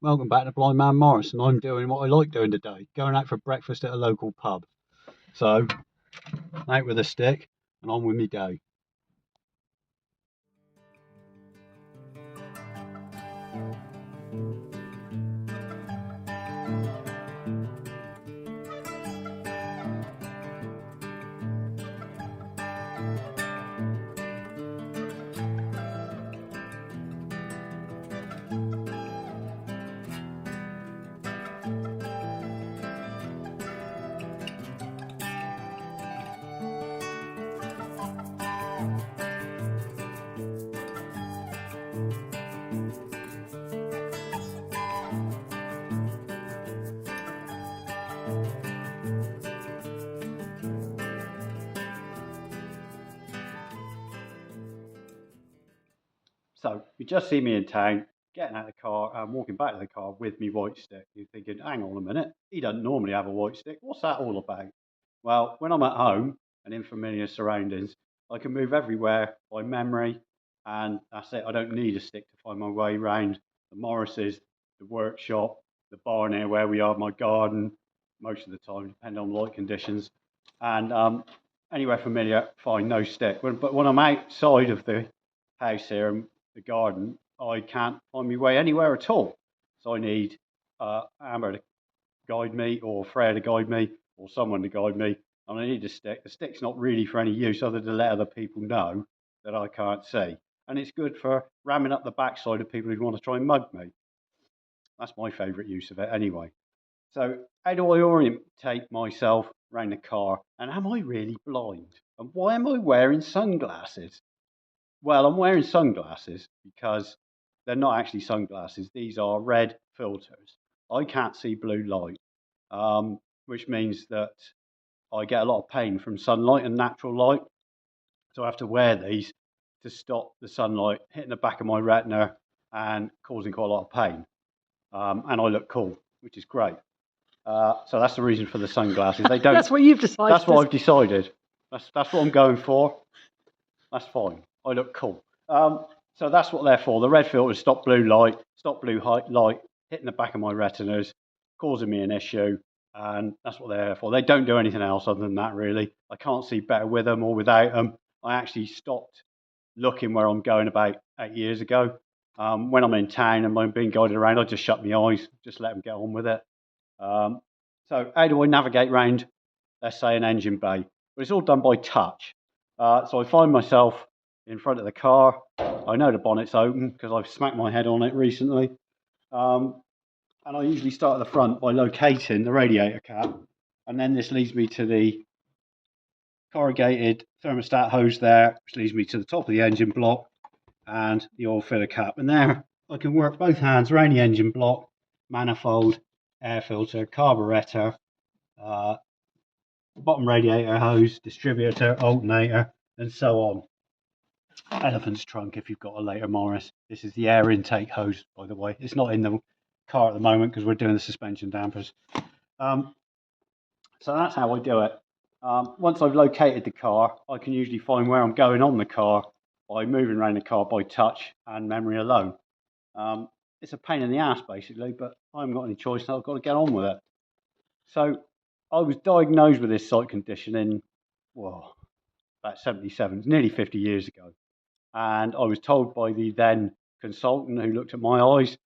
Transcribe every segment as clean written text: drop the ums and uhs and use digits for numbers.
Welcome back to Blind Man Morris, and I'm doing what I like doing today, going out for breakfast at a local pub. So, out with a stick, and on with me day. So, you just see me in town, getting out of the car and walking back to the car with me white stick. You're thinking, hang on a minute, he doesn't normally have a white stick. What's that all about? Well, when I'm at home and in familiar surroundings, I can move everywhere by memory, and that's it. I don't need a stick to find my way around the Morris's, the workshop, the barn here where we are, my garden, most of the time, depending on light conditions. And anywhere familiar, fine, no stick. But when I'm outside of the house here and the garden, I can't find my way anywhere at all. So I need Amber to guide me, or Freya to guide me, or someone to guide me. And I need a stick. The stick's not really for any use other than to let other people know that I can't see. And it's good for ramming up the backside of people who want to try and mug me. That's my favourite use of it anyway. So how do I orientate myself around the car? And am I really blind? And why am I wearing sunglasses? Well, I'm wearing sunglasses because they're not actually sunglasses. These are red filters. I can't see blue light, which means that I get a lot of pain from sunlight and natural light. So I have to wear these to stop the sunlight hitting the back of my retina and causing quite a lot of pain. And I look cool, which is great. So that's the reason for the sunglasses. They don't. That's what you've decided. That's what I've decided. That's what I'm going for. That's fine. I look cool. So that's what they're for. The red filters stop blue light, stop blue light hitting the back of my retinas, causing me an issue, and that's what they're there for. They don't do anything else other than that, really. I can't see better with them or without them. I actually stopped looking where I'm going about 8 years ago. When I'm in town and I'm being guided around, I just shut my eyes, just let them get on with it. So how do I navigate around, let's say, an engine bay? Well, it's all done by touch. So I find myself in front of the car. I know the bonnet's open because I've smacked my head on it recently. And I usually start at the front by locating the radiator cap. And then this leads me to the corrugated thermostat hose there, which leads me to the top of the engine block and the oil filler cap. And there I can work both hands around the engine block, manifold, air filter, carburetor, bottom radiator hose, distributor, alternator, and so on. Elephant's trunk if you've got a later Morris. This is the air intake hose, by the way. It's not in the car at the moment because we're doing the suspension dampers. So that's how I do it. Once I've located the car, I can usually find where I'm going on the car by moving around the car by touch and memory alone. It's a pain in the ass, basically, but I haven't got any choice, so I've got to get on with it. So I was diagnosed with this sight condition in, well, about 77, nearly 50 years ago. And I was told by the then consultant who looked at my eyes,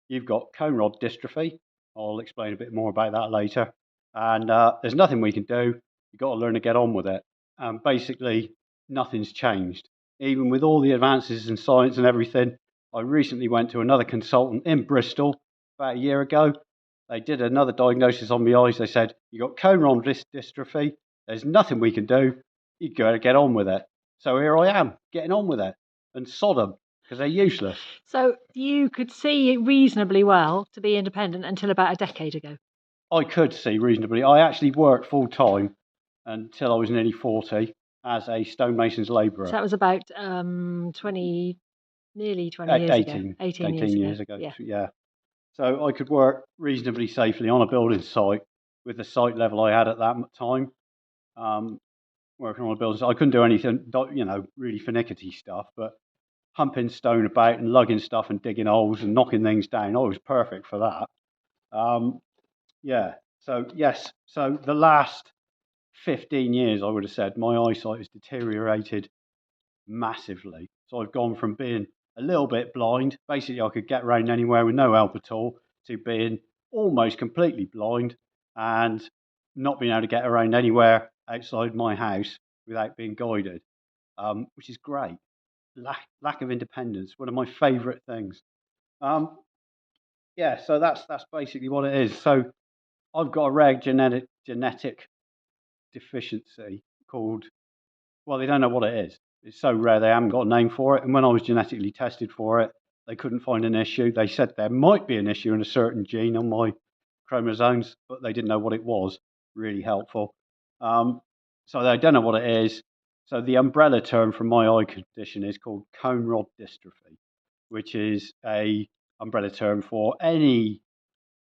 you've got cone rod dystrophy. I'll explain a bit more about that later. And there's nothing we can do. You've got to learn to get on with it. And basically, nothing's changed. Even with all the advances in science and everything, I recently went to another consultant in Bristol about a year ago. They did another diagnosis on my eyes. They said, you've got cone rod dystrophy. There's nothing we can do. You've got to get on with it. So here I am, getting on with it. And sod them, because they're useless. So you could see reasonably well to be independent until about a decade ago. I could see reasonably. I actually worked full time until I was nearly 40 as a stonemason's labourer. So that was about 20, nearly 20 years 18, ago. 18 years ago. Yeah. So I could work reasonably safely on a building site with the site level I had at that time. Working on a building site. I couldn't do anything, really finicky stuff, but humping stone about and lugging stuff and digging holes and knocking things down. I was perfect for that. Yeah. So yes. So the last 15 years, I would have said, my eyesight has deteriorated massively. So I've gone from being a little bit blind, basically I could get around anywhere with no help at all, to being almost completely blind and not being able to get around anywhere outside my house without being guided, which is great. Lack of independence, one of my favourite things. Um, yeah, so that's basically what it is. So I've got a rare genetic deficiency called, well, they don't know what it is. It's so rare they haven't got a name for it. And when I was genetically tested for it, they couldn't find an issue. They said there might be an issue in a certain gene on my chromosomes, but they didn't know what it was. Really helpful. So they don't know what it is. So the umbrella term for my eye condition is called cone rod dystrophy, which is a umbrella term for any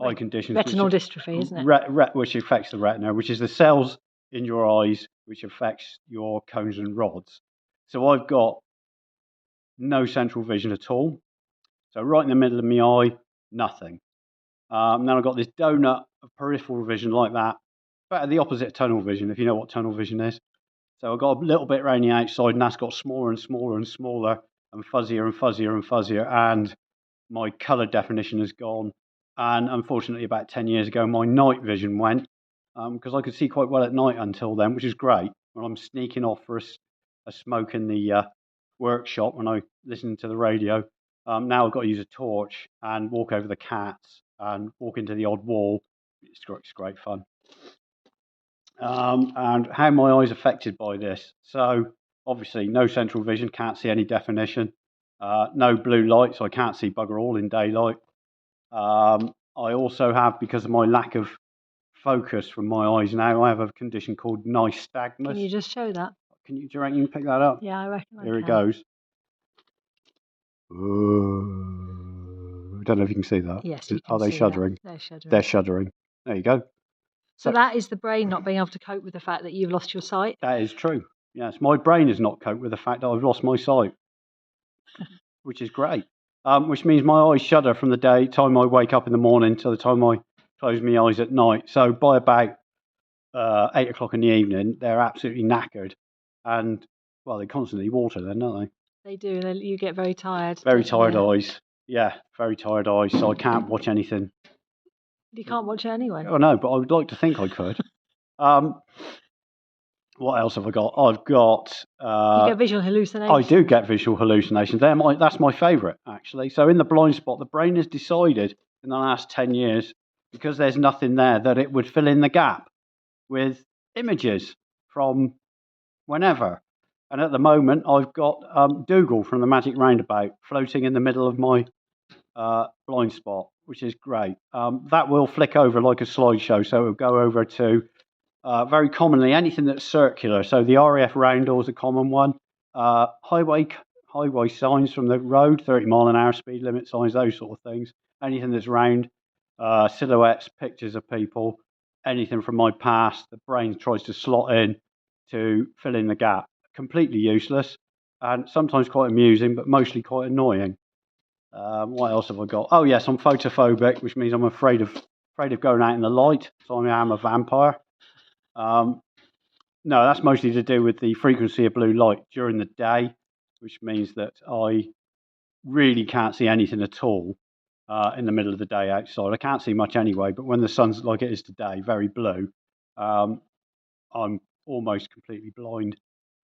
eye conditions retinal dystrophy, isn't it? Which affects the retina, which is the cells in your eyes, which affects your cones and rods. So I've got no central vision at all. So right in the middle of my eye, nothing. Then I've got this donut of peripheral vision like that, but the opposite of tunnel vision, if you know what tunnel vision is. So I've got a little bit around the outside, and that's got smaller and smaller and smaller and fuzzier and fuzzier and fuzzier, and my colour definition has gone. And unfortunately, about 10 years ago, my night vision went because I could see quite well at night until then, which is great. When I'm sneaking off for a smoke in the workshop when I listen to the radio, now I've got to use a torch and walk over the cats and walk into the odd wall. It's great fun. And how my eyes affected by this. So obviously, no central vision, can't see any definition. No blue light, so I can't see bugger all in daylight. I also have, because of my lack of focus from my eyes now, I have a condition called nystagmus. Can you just show that? Do you reckon you can pick that up? Yeah, I reckon Here it goes. I don't know if you can see that. Yes, you can. Are they shuddering? They're shuddering. They're shuddering. There you go. So that is the brain not being able to cope with the fact that you've lost your sight? That is true. Yes, my brain has not coped with the fact that I've lost my sight, which is great. Which means my eyes shudder from the time I wake up in the morning to the time I close my eyes at night. So by about 8 o'clock in the evening, they're absolutely knackered. And, well, they constantly water then, don't they? They do. You get very tired. Very tired eyes. Yeah, very tired eyes. So I can't watch anything. You can't watch it anyway. Oh, no, but I would like to think I could. What else have I got? I've got... you get visual hallucinations. I do get visual hallucinations. That's my favourite, actually. So in the blind spot, the brain has decided in the last 10 years, because there's nothing there, that it would fill in the gap with images from whenever. And at the moment, I've got Dougal from the Magic Roundabout floating in the middle of my blind spot, which is great. That will flick over like a slideshow, so it'll go over to very commonly anything that's circular. So the RAF roundel is a common one. Highway signs from the road, 30-mile-an-hour speed limit signs, those sort of things. Anything that's round, silhouettes, pictures of people, anything from my past, the brain tries to slot in to fill in the gap. Completely useless and sometimes quite amusing, but mostly quite annoying. What else have I got? Oh yes, I'm photophobic, which means I'm afraid of going out in the light. So I am a vampire. No, that's mostly to do with the frequency of blue light during the day, which means that I really can't see anything at all in the middle of the day outside. I can't see much anyway, but when the sun's like it is today, very blue, I'm almost completely blind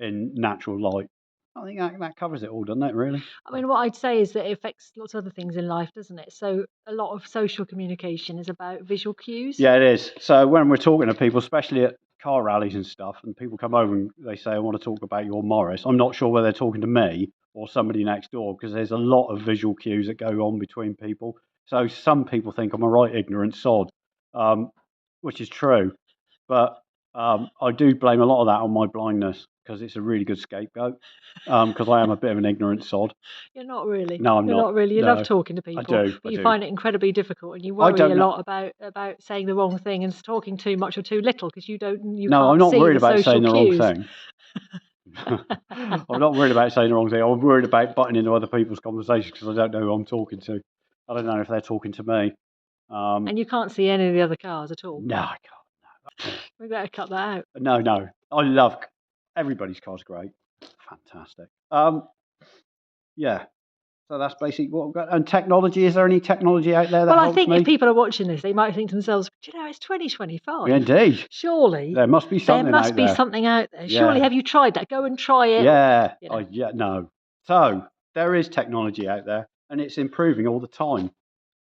in natural light. I think that covers it all, doesn't it, really? I mean, what I'd say is that it affects lots of other things in life, doesn't it? So a lot of social communication is about visual cues. Yeah, it is. So when we're talking to people, especially at car rallies and stuff, and people come over and they say, I want to talk about your Morris, I'm not sure whether they're talking to me or somebody next door, because there's a lot of visual cues that go on between people. So some people think I'm a right ignorant sod, which is true. But I do blame a lot of that on my blindness, because it's a really good scapegoat, because I am a bit of an ignorant sod. You're not really. No, I'm You're not really. You love talking to people. I do. But you find it incredibly difficult, and you worry a lot about saying the wrong thing and talking too much or too little, because you don't. No, I'm not worried about saying the wrong thing. I'm not worried about saying the wrong thing. I'm worried about butting into other people's conversations because I don't know who I'm talking to. I don't know if they're talking to me. And you can't see any of the other cars at all. No, I can't. We better cut that out. No. I love everybody's car's great. Fantastic. Yeah. So that's basically what I've got. And technology, is there any technology out there that Well, I helps think if me? people are watching this, they might think to themselves, "Do you know, it's 2025. Indeed. Surely There must be there something must out be there. something out there. Surely, Yeah. have you tried that? Go and try it." Yeah. You know. No. So there is technology out there and it's improving all the time.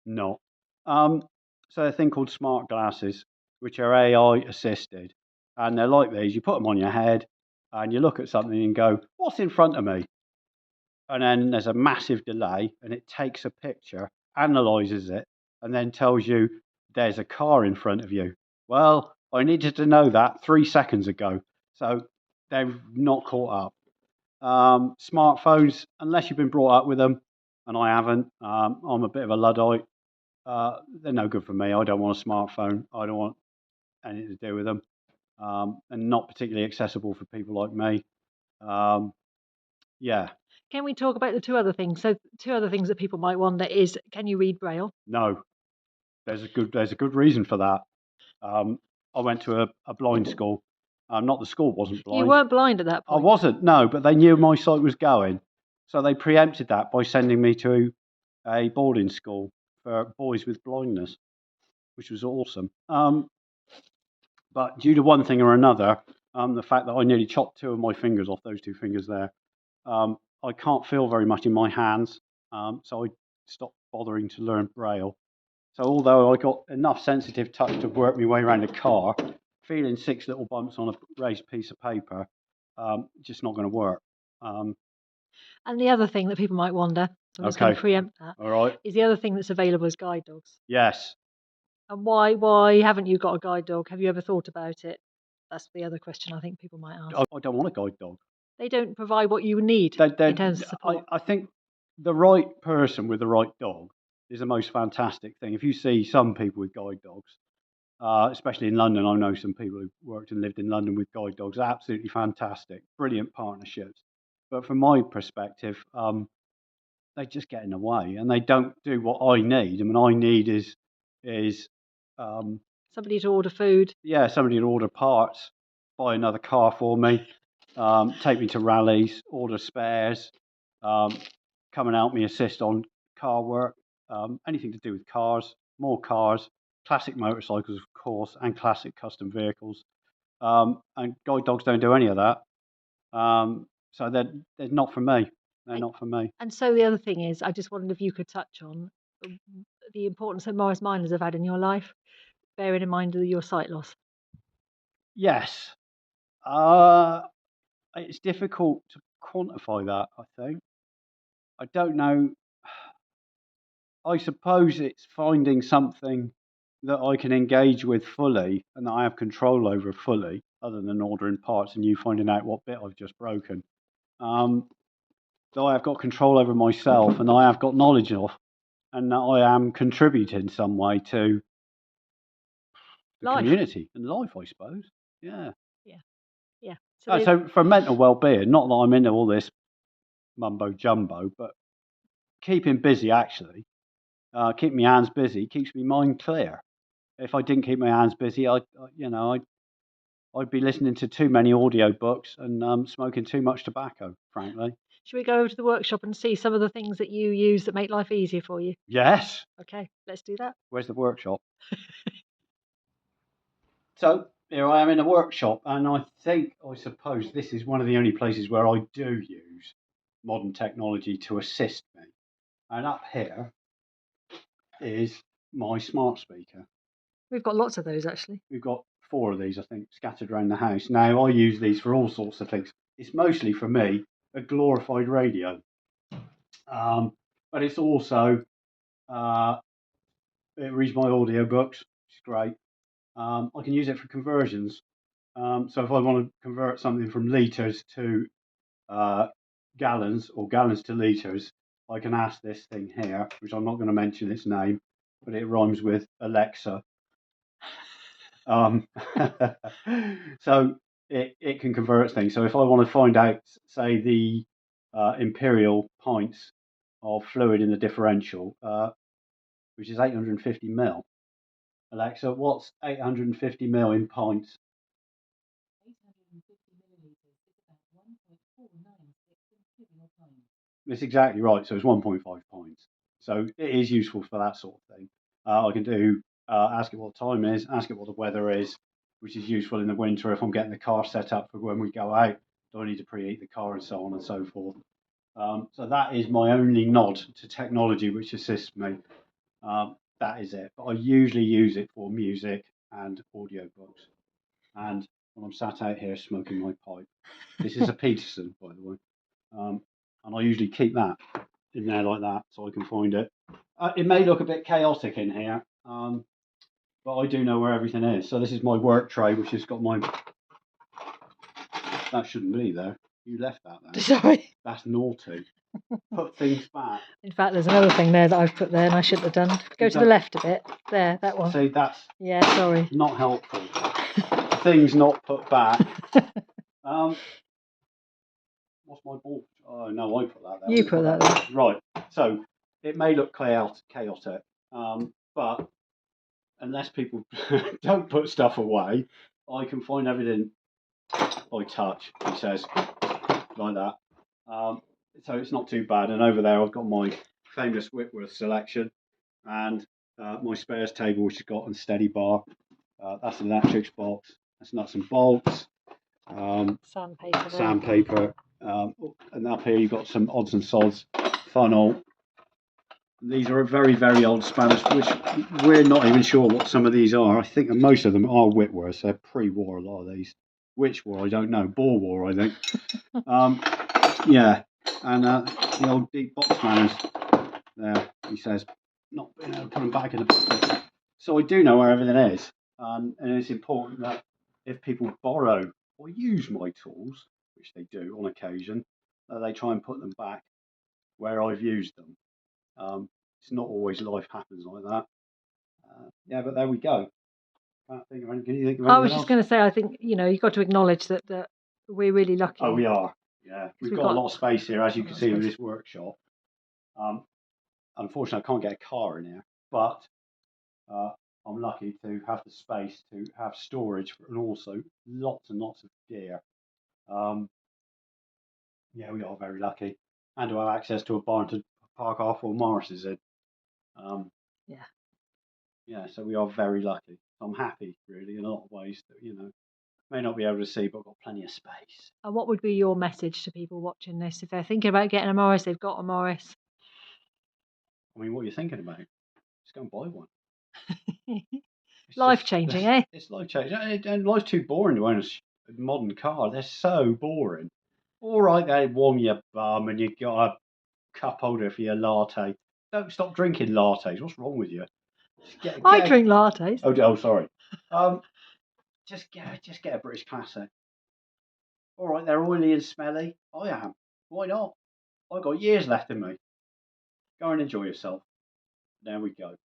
Not. Um, so a thing called smart glasses, which are AI assisted. And they're like these. You put them on your head and you look at something and go, what's in front of me? And then there's a massive delay and it takes a picture, analyzes it, and then tells you there's a car in front of you. Well, I needed to know that 3 seconds ago. So they've not caught up. Smartphones, unless you've been brought up with them, and I haven't, I'm a bit of a Luddite. They're no good for me. I don't want a smartphone. I don't want anything to do with them. And not particularly accessible for people like me. Um, yeah, Can we talk about the two other things? So, two other things that people might wonder is, can you read Braille? no. There's a good reason for that. I went to a blind school. Not the school wasn't You blind. weren't blind at that I point. wasn't, no, but they knew my sight was going. So they preempted that by sending me to a boarding school for boys with blindness, which was awesome. But due to one thing or another, the fact that I nearly chopped two of my fingers off those two fingers there, I can't feel very much in my hands. So I stopped bothering to learn Braille. So although I got enough sensitive touch to work my way around a car, feeling six little bumps on a raised piece of paper, just not going to work. Um, And the other thing that people might wonder, I'm just going okay, to preempt that, all right, is the other thing that's available is guide dogs. yes. And why haven't you got a guide dog? Have you ever thought about it? That's the other question I think people might ask. I don't want a guide dog. They don't provide what you need in terms of support. I think the right person with the right dog is the most fantastic thing. If you see some people with guide dogs, especially in London, I know some people who've worked and lived in London with guide dogs, absolutely fantastic, brilliant partnerships. But from my perspective, they just get in the way and they don't do what I need. I mean, I need is um, Somebody to order food. yeah, somebody to order parts, buy another car for me, take me to rallies, order spares, um, come and help me assist on car work, anything to do with cars, more cars, classic motorcycles, of course, and classic custom vehicles. And guide dogs don't do any of that. So they're not for me. They're And, not for me. and so the other thing is, I just wondered if you could touch on the importance that Morris Miners have had in your life, bearing in mind your sight loss. Yes. Uh, it's difficult to quantify that, I think. I don't know. I suppose it's finding something that I can engage with fully and that I have control over fully, other than ordering parts and you finding out what bit I've just broken. That I have got control over myself and I have got knowledge of, and that I am contributing some way to the Life. community and life, I suppose. Yeah. Yeah. Yeah. So So for mental well-being, not that I'm into all this mumbo jumbo, but keeping busy actually, keeping my hands busy keeps my mind clear. If I didn't keep my hands busy, I'd be listening to too many audiobooks and smoking too much tobacco, frankly. should we go over to the workshop and see some of the things that you use that make life easier for you? Yes. Okay, let's do that. Where's the workshop? So here I am in a workshop, and I suppose this is one of the only places where I do use modern technology to assist me. And up here is my smart speaker. We've got lots of those actually. We've got four of these, I think, scattered around the house. Now, I use these for all sorts of things. It's mostly for me a glorified radio, but it's also it reads my audiobooks, which is great. I can use it for conversions. So if I want to convert something from litres to gallons or gallons to litres, I can ask this thing here, which I'm not going to mention its name, but it rhymes with Alexa. Um, so it can convert things. So if I want to find out, say, the imperial pints of fluid in the differential, which is 850 mil. Alexa, what's 850 mil in pints? 850 millilitres is about 1.496 imperial pints. That's exactly right. So it's 1.5 pints. So it is useful for that sort of thing. I can do ask it what time is, ask it what the weather is, which is useful in the winter if I'm getting the car set up for when we go out. Do I need to preheat the car and so on and so forth? So that is my only nod to technology which assists me. That is it. But I usually use it for music and audiobooks. And when I'm sat out here smoking my pipe, this is a Peterson, by the way. And I usually keep that in there like that so I can find it. It may look a bit chaotic in here, but I do know where everything is. So this is my work tray, which has got my. That shouldn't be there. You left that there. Sorry. That's naughty. Put things back. In fact, there's another thing there that I've put there and I shouldn't have done. Go to the left a bit. There, that one. See, that's yeah, sorry. Not helpful. Things not put back. What's my ball? Oh no, I put that there. You put that there. Right. So it may look chaotic, but unless people don't put stuff away, I can find everything by touch. He says like that. So it's not too bad. And over there, I've got my famous Whitworth selection and my spares table, which has got a steady bar. That's an electrics box. That's nuts and bolts. Sandpaper. Sandpaper. And up here you've got some odds and sods. Funnel. These are a very, very old Spanish, which we're not even sure what some of these are. I think most of them are Whitworths. They're pre-war, a lot of these. Which war? I don't know. Boer War, I think. Yeah. And the old deep box manners. There, he says, not being able to put them back in the pocket. So I do know where everything is. And it's important that if people borrow or use my tools, which they do on occasion, they try and put them back where I've used them. It's not always life happens like that. Yeah, but there we go. Can't think of anything. Can you think of anything I was just else? going to say, I think you've got to acknowledge that we're really lucky. Oh, we are. Yeah, we've got a lot of space here, as you can see with this workshop. Unfortunately, I can't get a car in here, but I'm lucky to have the space to have storage and also lots and lots of gear. Yeah, we are very lucky, and to have access to a barn to park our Ford Morrises in. Yeah. Yeah, so we are very lucky. I'm happy, really, in a lot of ways that may not be able to see, but I've got plenty of space. And what would be your message to people watching this if they're thinking about getting a Morris? They've got a Morris. I mean, what are you thinking about? Just go and buy one. Life changing, eh? It's life changing, and life's too boring to own a modern car. They're so boring. All right, they warm your bum, and you got a cup holder for your latte. Don't stop drinking lattes. What's wrong with you? I drink lattes. Oh, sorry. Just get a British Classic. All right, they're oily and smelly. I am. Why not? I've got years left in me. Go and enjoy yourself. There we go.